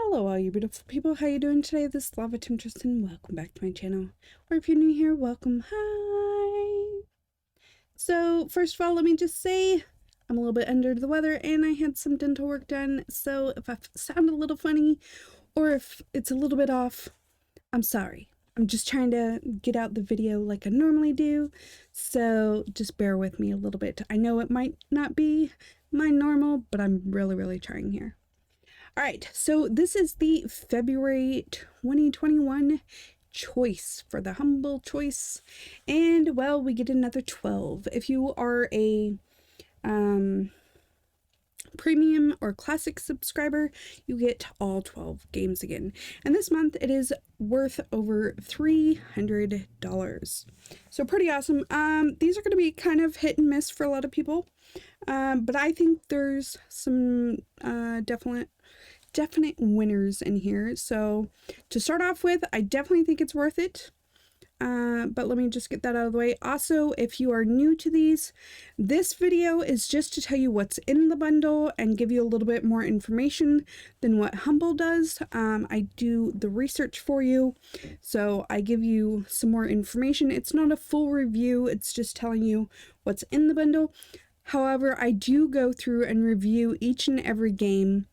Hello all you beautiful people, how you doing today? This is Lava Temptress and welcome back to my channel. Or if you're new here, welcome. Hi! So first of all, let me just say I'm a little bit under the weather and I had some dental work done, so if I sound a little funny or if it's a little bit off, I'm sorry. I'm just trying to get out the video like I normally do, so just bear with me a little bit. I know it might not be my normal, but I'm really trying here. Alright, so this is the February 2021 choice for the humble choice, and well, we get another 12. If you are a premium or classic subscriber, you get all 12 games again, and this month it is worth over $300, so pretty awesome. These are going to be kind of hit and miss for a lot of people, but I think there's some definite winners in here. So to start off with, I definitely think it's worth it. But let me just get that out of the way. Also, if you are new to these, this video is just to tell you what's in the bundle and give you a little bit more information than what Humble does. I do the research for you, so I give you some more information. It's not a full review, it's just telling you what's in the bundle. However, I do go through and review each and every game,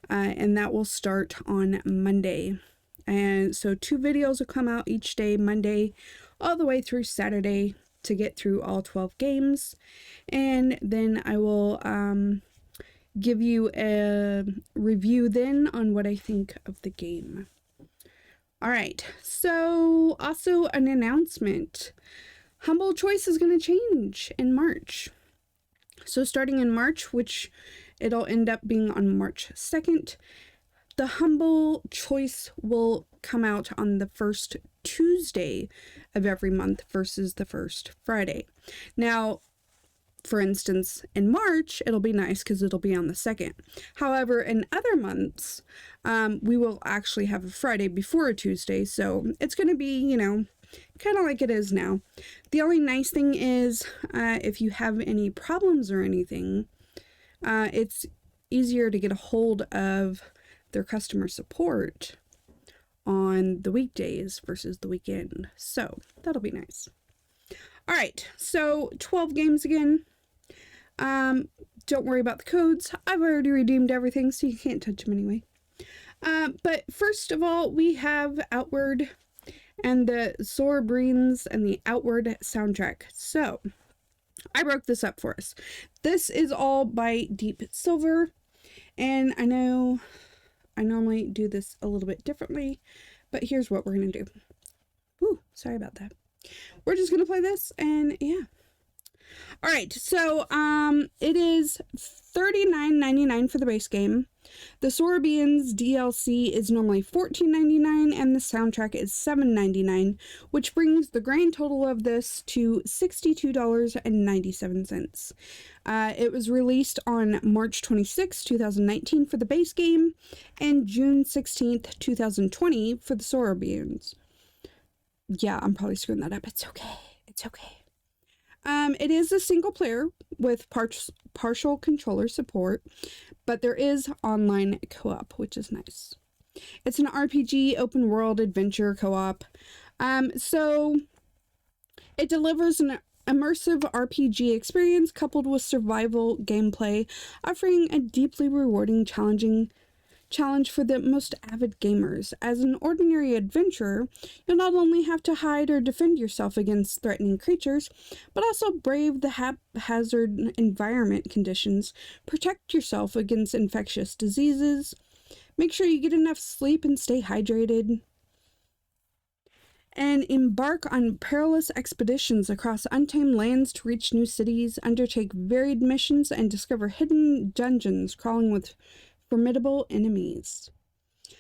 and that will start on Monday. And so 2 videos will come out each day, Monday all the way through Saturday, to get through all 12 games. And then I will give you a review then on what I think of the game. Alright, so also an announcement. Humble Choice is going to change in March. So starting in March, which it'll end up being on March 2nd, the Humble Choice will come out on the first Tuesday of every month versus the first Friday. Now, for instance, in March, it'll be nice because it'll be on the 2nd. However, in other months, we will actually have a Friday before a Tuesday, so it's going to be, you know, kind of like it is now. The only nice thing is, if you have any problems or anything, it's easier to get a hold of their customer support on the weekdays versus the weekend. So that'll be nice. All right, so 12 games again. Don't worry about the codes. I've already redeemed everything, so you can't touch them anyway. But first of all, we have Outward and the Soroboreans and the Outward soundtrack. So I broke this up for us. This is all by Deep Silver, and I know I normally do this a little bit differently, but here's what we're gonna do. Ooh, sorry about that. We're just gonna play this, and yeah. All right, so it is $39.99 for the base game. The Soroboreans DLC is normally $14.99 and the soundtrack is $7.99, which brings the grand total of this to $62.97. It was released on March 26, 2019 for the base game and June 16th, 2020 for the Soroboreans. Yeah, I'm probably screwing that up. It's okay. It's okay. It is a single player with partial controller support, but there is online co-op, which is nice. It's an RPG open world adventure co-op. So it delivers an immersive RPG experience coupled with survival gameplay, offering a deeply rewarding, challenge for the most avid gamers. As an ordinary adventurer, you'll not only have to hide or defend yourself against threatening creatures, but also brave the haphazard environment conditions, protect yourself against infectious diseases, make sure you get enough sleep and stay hydrated, and embark on perilous expeditions across untamed lands to reach new cities, undertake varied missions, and discover hidden dungeons crawling with formidable enemies.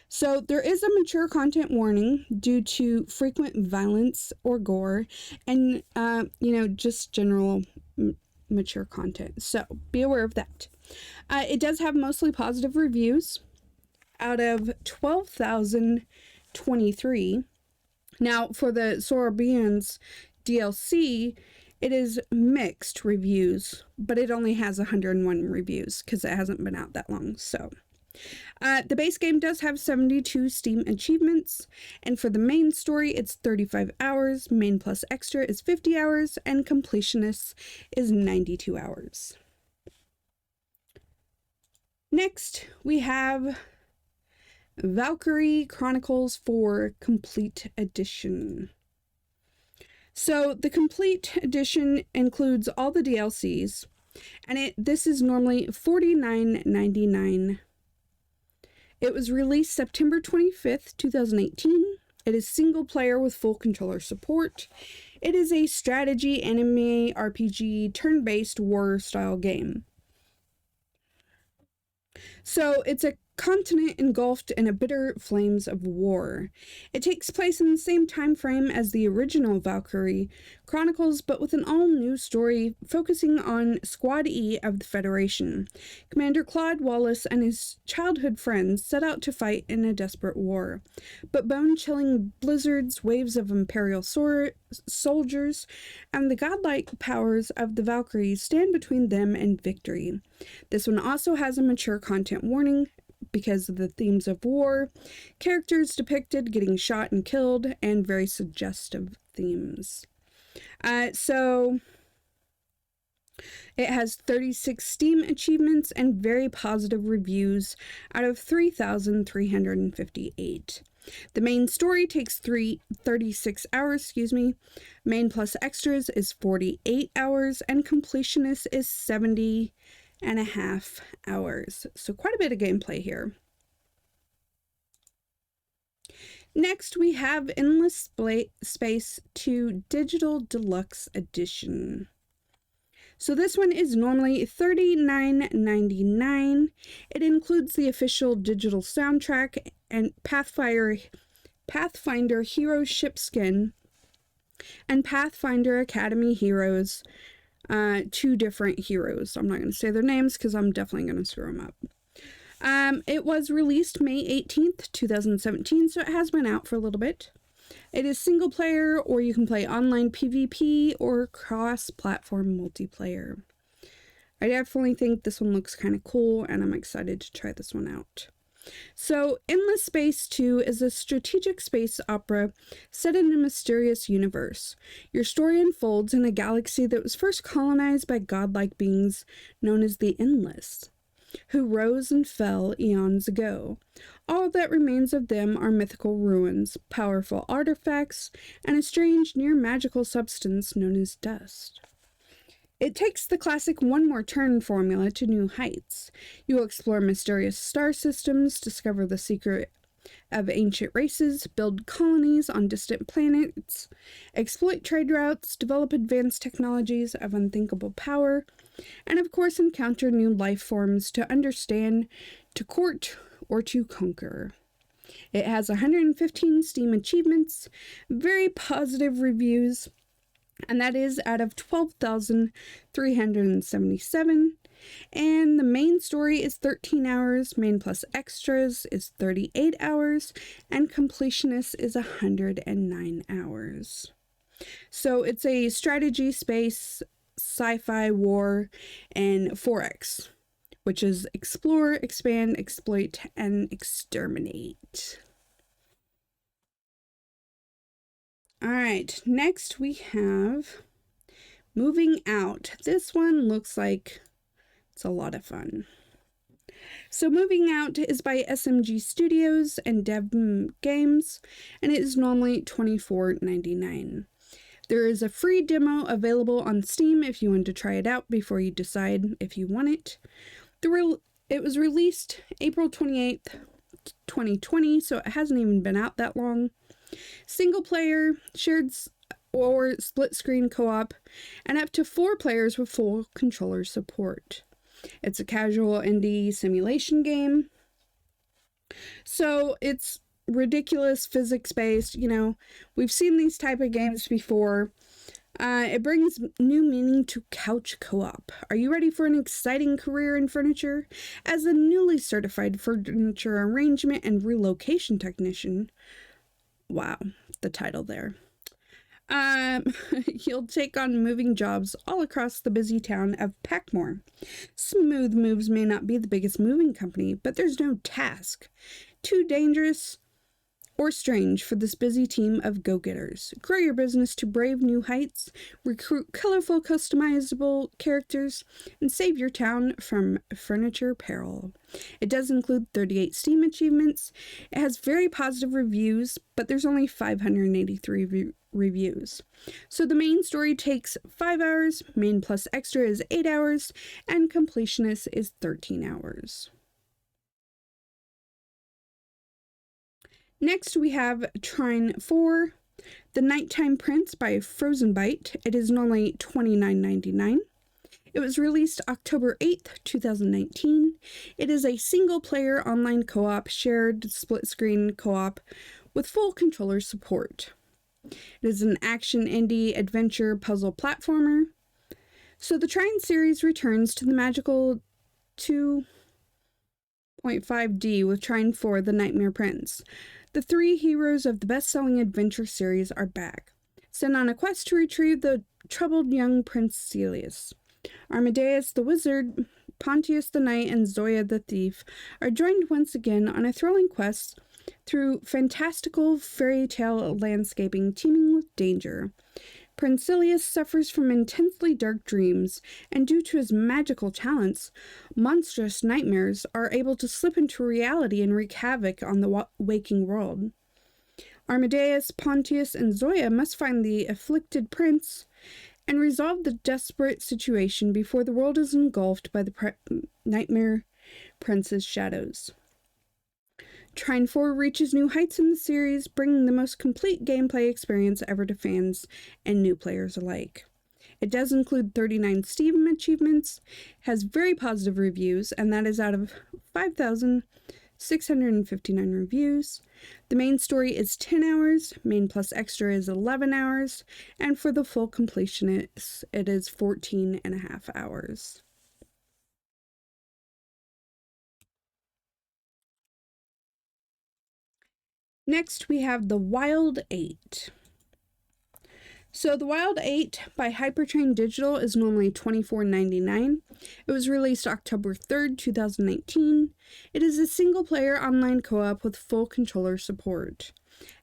So there is a mature content warning due to frequent violence or gore and, just general mature content. So be aware of that. It does have mostly positive reviews out of 12,023. Now for the Soroboreans DLC, it is mixed reviews, but it only has 101 reviews because it hasn't been out that long. So The base game does have 72 Steam achievements, and for the main story, it's 35 hours, main plus extra is 50 hours, and completionist is 92 hours. Next, we have Valkyrie Chronicles for Complete Edition. So the Complete Edition includes all the DLCs, and this is normally $49.99. It was released September 25th, 2018. It is single player with full controller support. It is a strategy, anime, RPG, turn-based war style game. So it's a continent engulfed in a bitter flames of war. It takes place in the same time frame as the original Valkyrie Chronicles, but with an all-new story focusing on Squad E of the Federation. Commander Claude Wallace and his childhood friends set out to fight in a desperate war, but bone-chilling blizzards, waves of Imperial soldiers, and the godlike powers of the Valkyries stand between them and victory. This one also has a mature content warning because of the themes of war, characters depicted getting shot and killed, and very suggestive themes. So it has 36 Steam achievements and very positive reviews out of 3,358. The main story takes 36 hours, Main plus extras is 48 hours, and completionist is 70.5 hours. So quite a bit of gameplay here. Next, we have Endless Space 2 Digital Deluxe Edition. So this one is normally $39.99. It includes the official digital soundtrack and Pathfinder Hero Ship Skin and Pathfinder Academy Heroes. Two different heroes. I'm not going to say their names because I'm definitely going to screw them up. It was released May 18th, 2017, so it has been out for a little bit. It is single player, or you can play online PvP or cross-platform multiplayer. I definitely think this one looks kind of cool, and I'm excited to try this one out. So, Endless Space 2 is a strategic space opera set in a mysterious universe. Your story unfolds in a galaxy that was first colonized by godlike beings known as the Endless, who rose and fell eons ago. All that remains of them are mythical ruins, powerful artifacts, and a strange near-magical substance known as dust. It takes the classic one more turn formula to new heights. You will explore mysterious star systems, discover the secret of ancient races, build colonies on distant planets, exploit trade routes, develop advanced technologies of unthinkable power, and of course encounter new life forms to understand, to court, or to conquer. It has 115 Steam achievements, very positive reviews, and that is out of 12,377. And the main story is 13 hours, main plus extras is 38 hours, and completionist is 109 hours. So it's a strategy, space, sci-fi, war, and 4X, which is explore, expand, exploit, and exterminate. Alright, next we have Moving Out. This one looks like it's a lot of fun. So Moving Out is by SMG Studios and Dev Games, and it is normally $24.99. There is a free demo available on Steam if you want to try it out before you decide if you want it. It was released April 28th, 2020, so it hasn't even been out that long. Single player, shared or split screen co-op, and up to 4 players with full controller support. It's a casual indie simulation game. So it's ridiculous physics-based, we've seen these type of games before. It brings new meaning to couch co-op. Are you ready for an exciting career in furniture? As a newly certified furniture arrangement and relocation technician, wow, the title there. Um, you'll take on moving jobs all across the busy town of Packmore. Smooth Moves may not be the biggest moving company, but there's no task too dangerous or strange for this busy team of go-getters. Grow your business to brave new heights, recruit colorful, customizable characters, and save your town from furniture peril. It does include 38 Steam achievements. It has very positive reviews, but there's only 583 reviews. So the main story takes 5 hours, main plus extra is 8 hours, and completionist is 13 hours. Next, we have Trine 4, The Nighttime Prince by Frozen Bite. It is normally $29.99. It was released October 8th, 2019. It is a single-player online co-op, shared split-screen co-op with full controller support. It is an action, indie, adventure, puzzle platformer. So the Trine series returns to the magical 2.5D with Trine 4, The Nightmare Prince. The 3 heroes of the best-selling adventure series are back, sent on a quest to retrieve the troubled young Prince Celius. Armadeus the Wizard, Pontius the Knight, and Zoya the Thief are joined once again on a thrilling quest through fantastical fairy tale landscaping teeming with danger. Prince Celius suffers from intensely dark dreams, and due to his magical talents, monstrous nightmares are able to slip into reality and wreak havoc on the waking world. Armadeus, Pontius, and Zoya must find the afflicted prince and resolve the desperate situation before the world is engulfed by the nightmare prince's shadows. Trine 4 reaches new heights in the series, bringing the most complete gameplay experience ever to fans and new players alike. It does include 39 Steam achievements, has very positive reviews, and that is out of 5,659 reviews. The main story is 10 hours, main plus extra is 11 hours, and for the full completionist, it is 14 and a half hours. Next, we have The Wild 8. So The Wild 8 by Hypertrain Digital is normally $24.99. It was released October 3rd, 2019. It is a single-player online co-op with full controller support.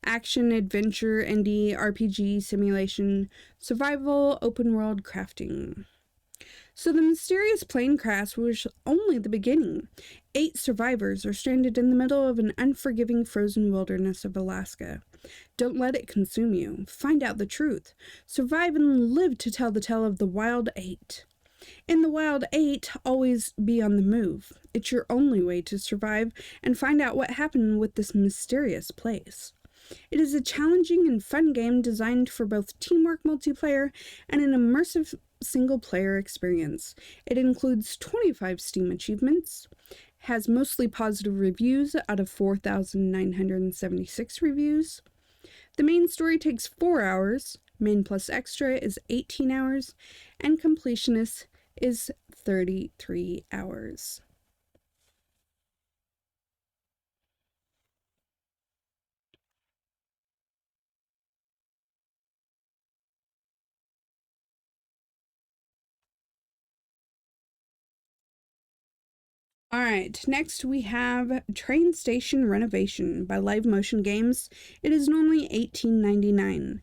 Action, adventure, indie, RPG, simulation, survival, open-world crafting. So the mysterious plane crash was only the beginning. 8 survivors are stranded in the middle of an unforgiving frozen wilderness of Alaska. Don't let it consume you. Find out the truth. Survive and live to tell the tale of the Wild 8. In the Wild 8, always be on the move. It's your only way to survive and find out what happened with this mysterious place. It is a challenging and fun game designed for both teamwork multiplayer and an immersive single-player experience. It includes 25 Steam achievements, has mostly positive reviews out of 4,976 reviews. The main story takes 4 hours, main plus extra is 18 hours, and completionist is 33 hours. Alright, next we have Train Station Renovation by Live Motion Games. It is normally $18.99.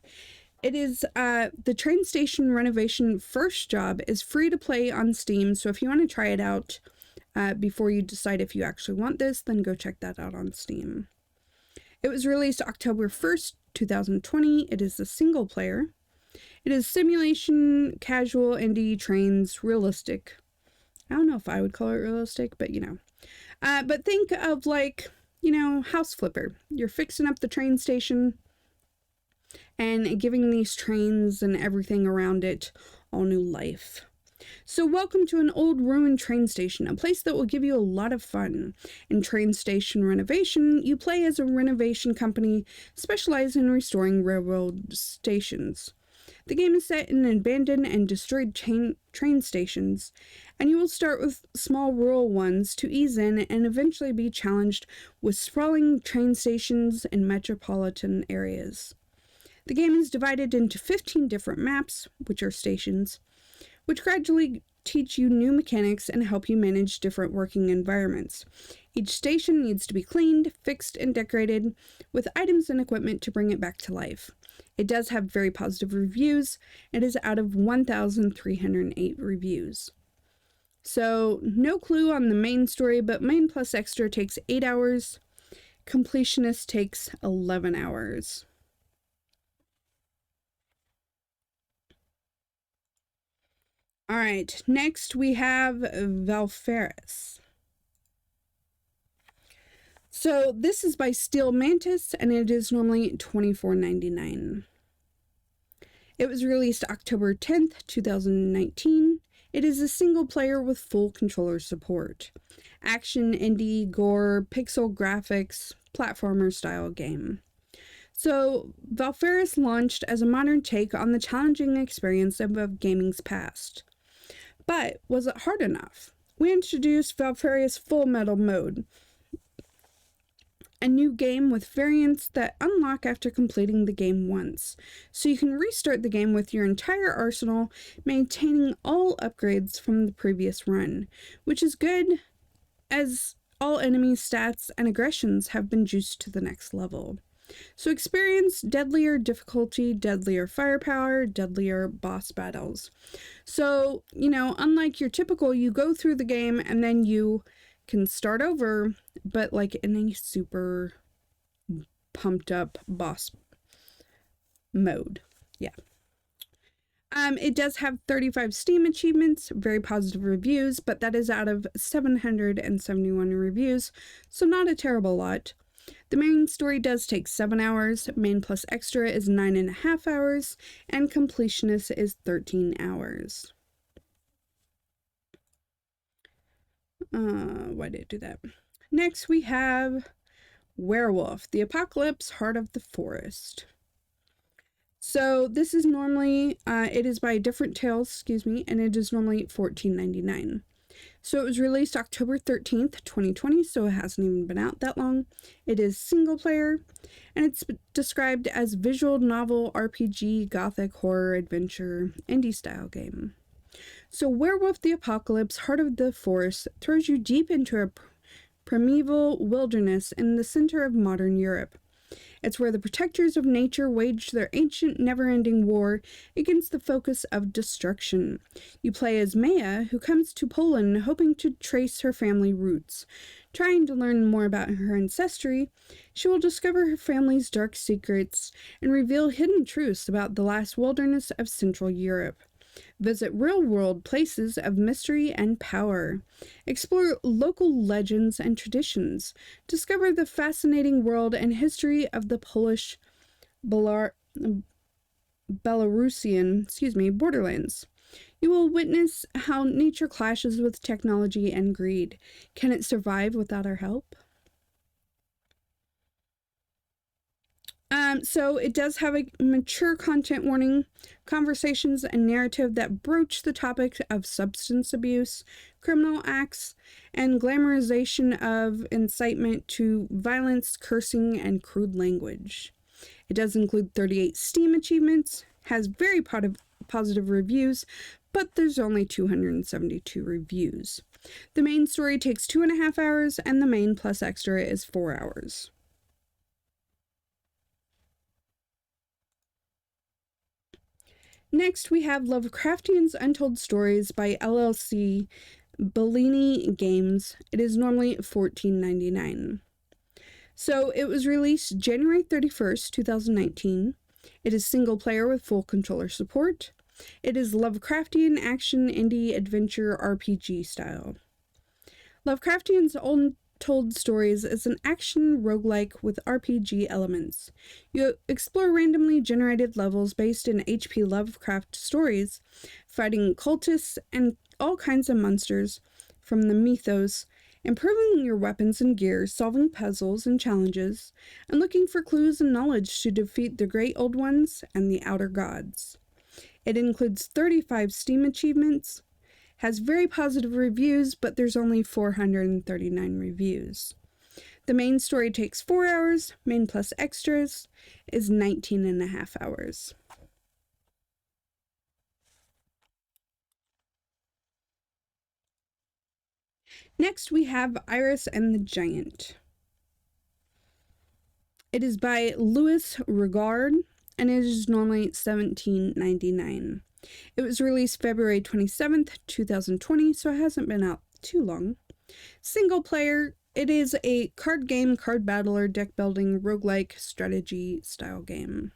It is, the Train Station Renovation first job is free to play on Steam, so if you want to try it out before you decide if you actually want this, then go check that out on Steam. It was released October 1st, 2020. It is a single player. It is simulation, casual, indie, trains, realistic. I don't know if I would call it realistic, but but think of House Flipper. You're fixing up the train station and giving these trains and everything around it all new life. So welcome to an old ruined train station, a place that will give you a lot of fun. In Train Station Renovation, you play as a renovation company specialized in restoring railroad stations. The game is set in abandoned and destroyed train stations, and you will start with small rural ones to ease in and eventually be challenged with sprawling train stations in metropolitan areas. The game is divided into 15 different maps, which are stations, which gradually teach you new mechanics and help you manage different working environments. Each station needs to be cleaned, fixed, and decorated with items and equipment to bring it back to life. It does have very positive reviews. It is out of 1,308 reviews. So, no clue on the main story, but main plus extra takes 8 hours. Completionist takes 11 hours. Alright, next we have Valferris. So this is by Steel Mantis, and it is normally $24.99. It was released October 10th, 2019. It is a single player with full controller support. Action, indie, gore, pixel graphics, platformer style game. So, Valfaris launched as a modern take on the challenging experience of gaming's past. But was it hard enough? We introduced Valkyria's Full Metal mode, a new game with variants that unlock after completing the game once, so you can restart the game with your entire arsenal, maintaining all upgrades from the previous run, which is good as all enemy stats and aggressions have been juiced to the next level. So experience deadlier difficulty, deadlier firepower, deadlier boss battles. So, unlike your typical, you go through the game and then you can start over, but like in a super pumped up boss mode. Yeah. It does have 35 Steam achievements, very positive reviews, but that is out of 771 reviews, so not a terrible lot. The main story does take 7 hours, main plus extra is 9.5 hours, and completionist is 13 hours. Why did it do that? Next we have Werewolf, the Apocalypse, Heart of the Forest. So this is normally, it is by Different Tales, and it is normally $14.99. So it was released October 13th, 2020, so it hasn't even been out that long. It is single player, and it's described as visual novel, RPG, gothic, horror, adventure, indie style game. So Werewolf the Apocalypse, Heart of the Forest throws you deep into a primeval wilderness in the center of modern Europe. It's where the protectors of nature wage their ancient, never-ending war against the focus of destruction. You play as Maya, who comes to Poland hoping to trace her family roots. Trying to learn more about her ancestry, she will discover her family's dark secrets and reveal hidden truths about the last wilderness of Central Europe. Visit real-world places of mystery and power. Explore local legends and traditions. Discover the fascinating world and history of the Polish Belarusian borderlands. You will witness how nature clashes with technology and greed. Can it survive without our help? So it does have a mature content warning, conversations and narrative that broach the topic of substance abuse, criminal acts, and glamorization of incitement to violence, cursing, and crude language. It does include 38 Steam achievements, has very positive reviews, but there's only 272 reviews. The main story takes 2.5 hours, and the main plus extra is 4 hours. Next, we have Lovecraftians Untold Stories by LLC Bellini Games. It is normally $14.99. So it was released January 31st, 2019. It is single player with full controller support. It is Lovecraftian action, indie, adventure, RPG style. Lovecraftians Untold Stories is an action roguelike with RPG elements. You explore randomly generated levels based in H.P. Lovecraft stories, fighting cultists and all kinds of monsters from the mythos, improving your weapons and gear, solving puzzles and challenges, and looking for clues and knowledge to defeat the Great Old Ones and the Outer Gods. It includes 35 Steam achievements, has very positive reviews, but there's only 439 reviews. The main story takes 4 hours. Main plus extras is 19.5 hours. Next, we have Iris and the Giant. It is by Louis Regard, and it is normally $17.99. It was released February 27th, 2020, so it hasn't been out too long. Single player, it is a card game, card battler, deck building, roguelike strategy style game.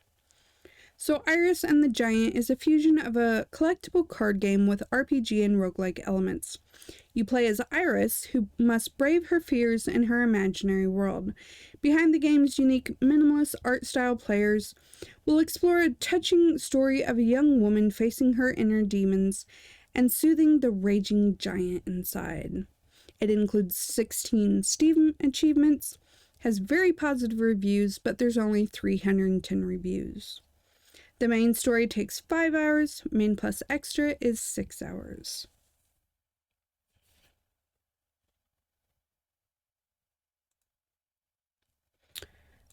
So Iris and the Giant is a fusion of a collectible card game with RPG and roguelike elements. You play as Iris, who must brave her fears in her imaginary world. Behind the game's unique minimalist art style, players will explore a touching story of a young woman facing her inner demons and soothing the raging giant inside. It includes 16 Steam achievements, has very positive reviews, but there's only 310 reviews. The main story takes 5 hours, main plus extra is 6 hours.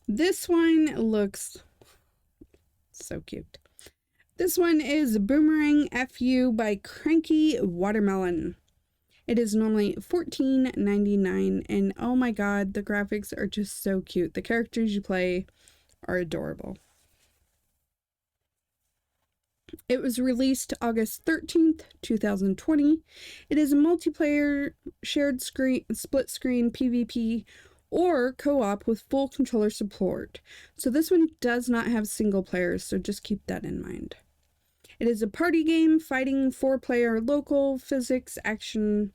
This one looks so cute. This one is Boomerang FU by Cranky Watermelon. It is normally $14.99, and oh my god, the graphics are just so cute. The characters you play are adorable. It was released August 13th, 2020. It is a multiplayer, shared screen, split screen PvP, or co-op with full controller support. So this one does not have single players, so just keep that in mind. It is a party game, fighting, 4-player, local, physics, action,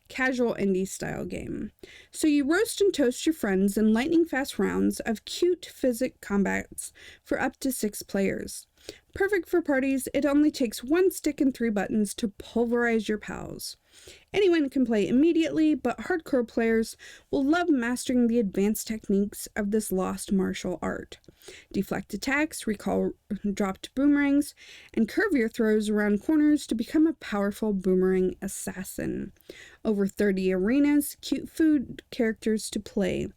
casual indie style game. So you roast and toast your friends in lightning fast rounds of cute physic combats for up to 6 players. Perfect for parties, it only takes 1 stick and 3 buttons to pulverize your pals. Anyone can play immediately, but hardcore players will love mastering the advanced techniques of this lost martial art. Deflect attacks, recall dropped boomerangs, and curve your throws around corners to become a powerful boomerang assassin. Over 30 arenas, cute food characters to play.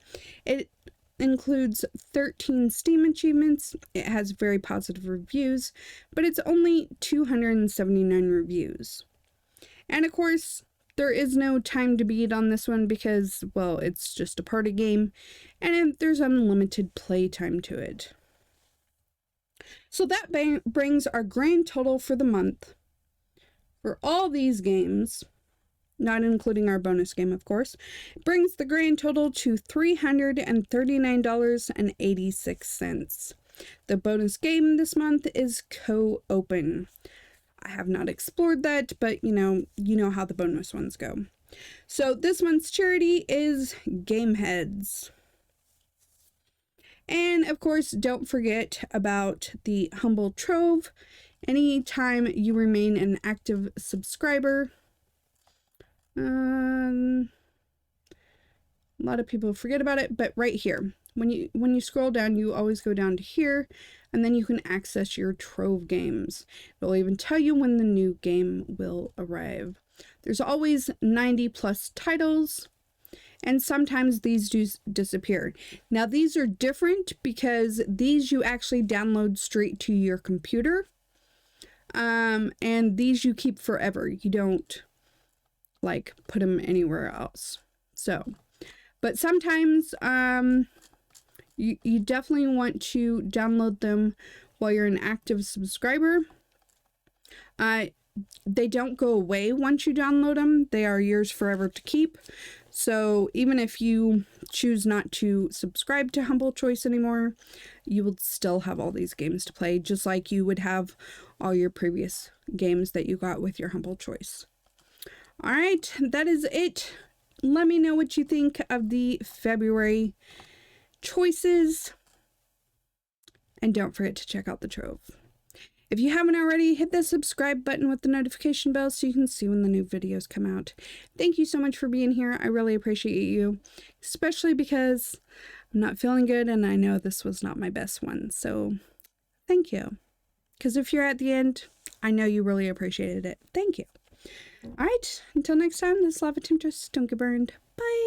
It includes 13 Steam achievements. It has very positive reviews, but it's only 279 reviews. And of course, there is no time to beat on this one because, well, it's just a party game, and there's unlimited play time to it. So that brings our grand total for the month for all these games, not including our bonus game, of course, brings the grand total to $339.86. The bonus game this month is Co-Open. I have not explored that, but you know how the bonus ones go. So this month's charity is Gameheads. And of course, don't forget about the Humble Trove. Anytime you remain an active subscriber, a lot of people forget about it, but right here, when you scroll down, you always go down to here, and then you can access your Trove games. It'll even tell you when the new game will arrive. There's always 90 plus titles, and sometimes these do disappear. Now these are different because these you actually download straight to your computer, and these you keep forever. You don't like put them anywhere else. So, but sometimes you definitely want to download them while you're an active subscriber. They don't go away once you download them. They are yours forever to keep. So even if you choose not to subscribe to Humble Choice anymore, you will still have all these games to play, just like you would have all your previous games that you got with your Humble Choice. All right, that is it. Let me know what you think of the February choices. And don't forget to check out the Trove. If you haven't already, hit the subscribe button with the notification bell so you can see when the new videos come out. Thank you so much for being here. I really appreciate you, especially because I'm not feeling good and I know this was not my best one. So thank you. Because if you're at the end, I know you really appreciated it. Thank you. All right, until next time, this is Lava Temptress. Don't get burned. Bye.